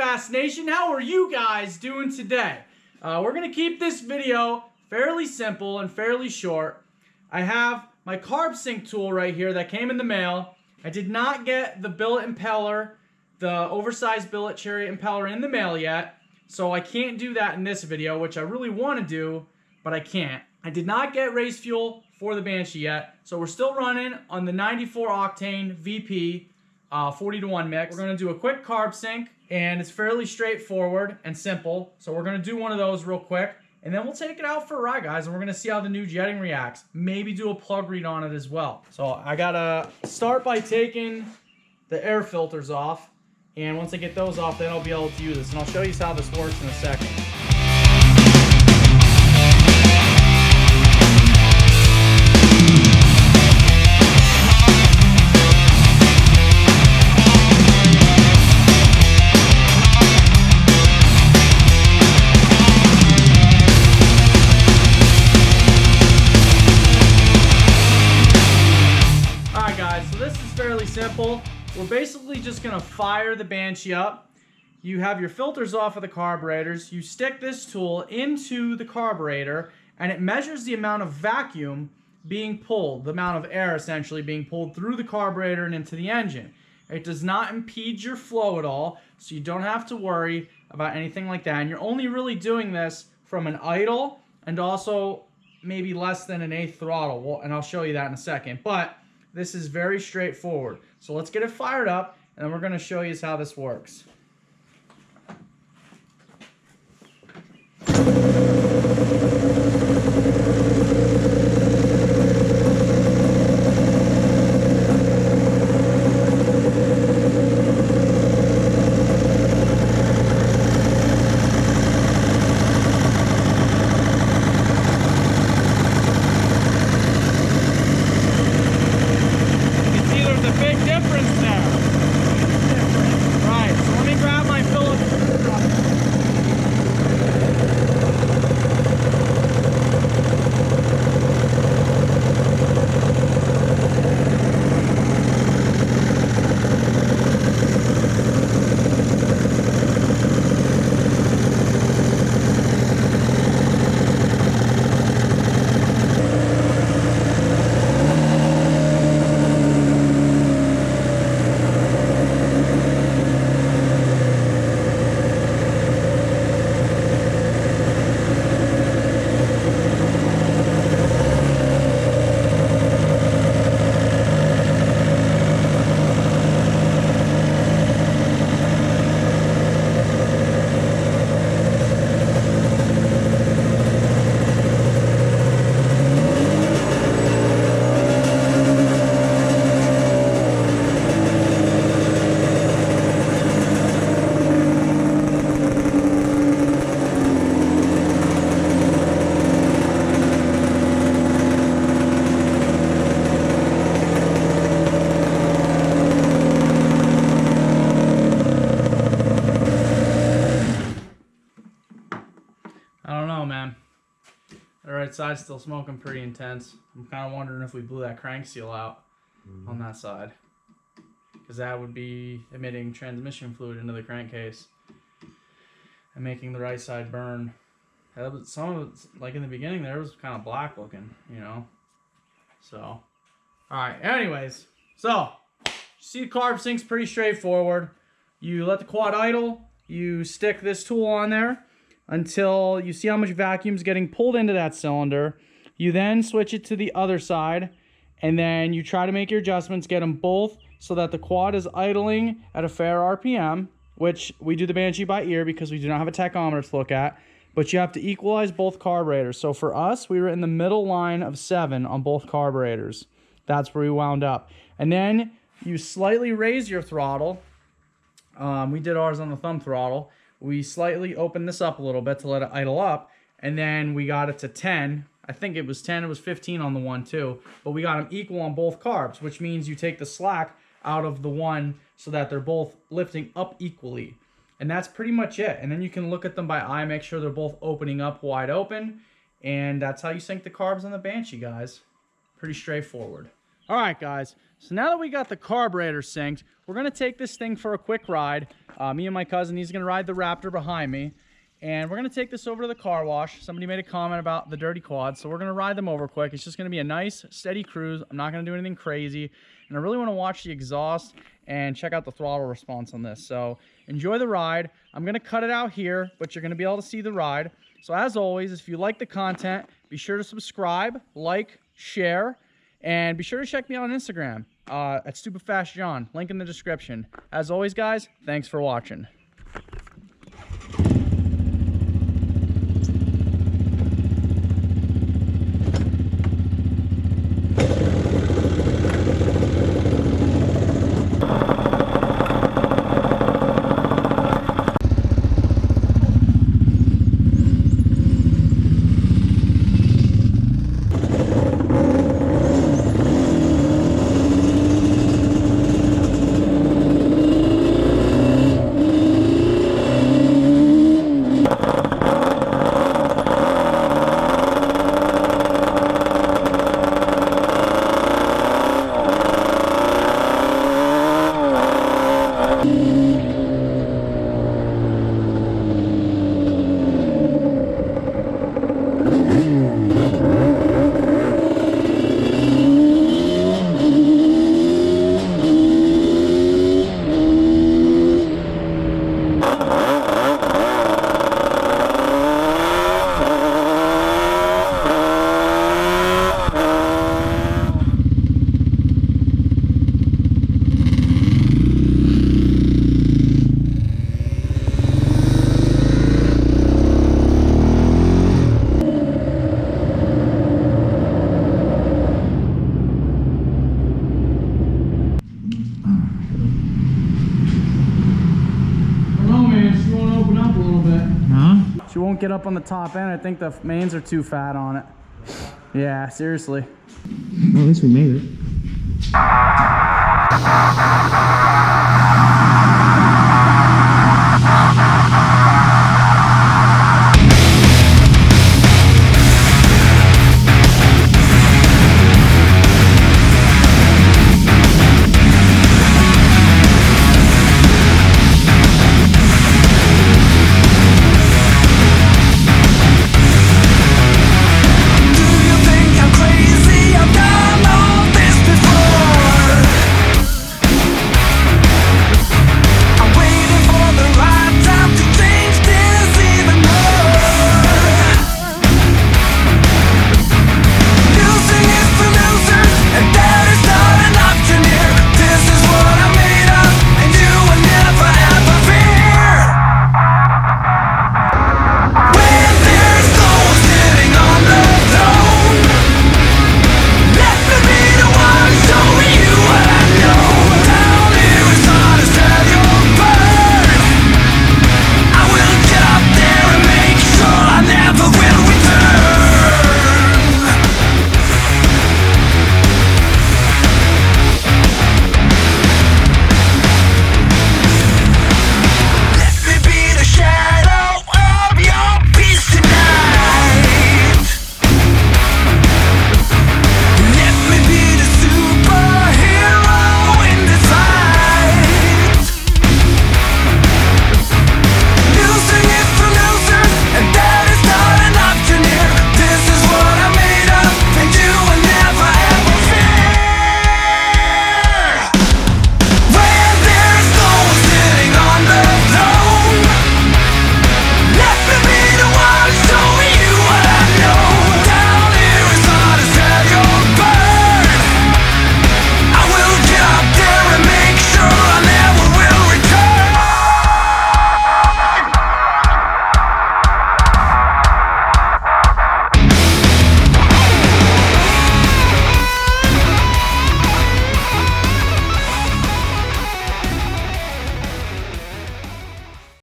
Fast Nation. How are you guys doing today? We're going to keep this video fairly simple and fairly short. I have my carb sync tool right here that came in the mail. I did not get the billet impeller, the oversized billet chariot impeller in the mail yet, so I can't do that in this video, which I really want to do, but I can't. I did not get race fuel for the Banshee yet, so we're still running on the 94 octane VP 40-to-1 mix. We're going to do a quick carb sync, and it's fairly straightforward and simple. So we're going to do one of those real quick, and then we'll take it out for a ride, guys, and we're going to see how the new jetting reacts. Maybe do a plug read on it as well. So I got to start by taking the air filters off, and once I get those off, then I'll be able to use this, and I'll show you how this works in a second. Simple. We're basically just going to fire the Banshee up. You have your filters off of the carburetors. You stick this tool into the carburetor, and it measures the amount of vacuum being pulled, the amount of air essentially being pulled through the carburetor and into the engine. It does not impede your flow at all, so you don't have to worry about anything like that. And you're only really doing this from an idle and also maybe less than an eighth throttle, and I'll show you that in a second. But this is very straightforward. So let's get it fired up, and then we're going to show you how this works. I don't know, man. The right side's still smoking pretty intense. I'm kind of wondering if we blew that crank seal out on that side, because that would be emitting transmission fluid into the crankcase and making the right side burn. Some of it, like in the beginning there, was kind of black looking, you know. So, all right. Anyways, so see, the carb sync's pretty straightforward. You let the quad idle. You stick this tool on there until you see how much vacuum is getting pulled into that cylinder. You then switch it to the other side, and then you try to make your adjustments, get them both so that the quad is idling at a fair RPM, which we do the Banshee by ear because we do not have a tachometer to look at, but you have to equalize both carburetors. So for us, we were in the middle line of 7 on both carburetors. That's where we wound up. And then you slightly raise your throttle. We did ours on the thumb throttle. We slightly opened this up a little bit to let it idle up, and then we got it to 10. I think it was 10, it was 15 on the one too, but we got them equal on both carbs, which means you take the slack out of the one so that they're both lifting up equally. And that's pretty much it. And then you can look at them by eye, make sure they're both opening up wide open. And that's how you sync the carbs on the Banshee, guys. Pretty straightforward. All right, guys. So now that we got the carburetor synced, we're gonna take this thing for a quick ride. Me and my cousin, he's gonna ride the Raptor behind me. And we're gonna take this over to the car wash. Somebody made a comment about the dirty quads, so we're gonna ride them over quick. It's just gonna be a nice, steady cruise. I'm not gonna do anything crazy. And I really wanna watch the exhaust and check out the throttle response on this. So enjoy the ride. I'm gonna cut it out here, but you're gonna be able to see the ride. So as always, if you like the content, be sure to subscribe, like, share, and be sure to check me out on Instagram at StupidFastJohn. Link in the description. As always, guys, thanks for watching. She won't get up on the top end. I think the mains are too fat on it. Yeah, seriously. Well, at least we made it.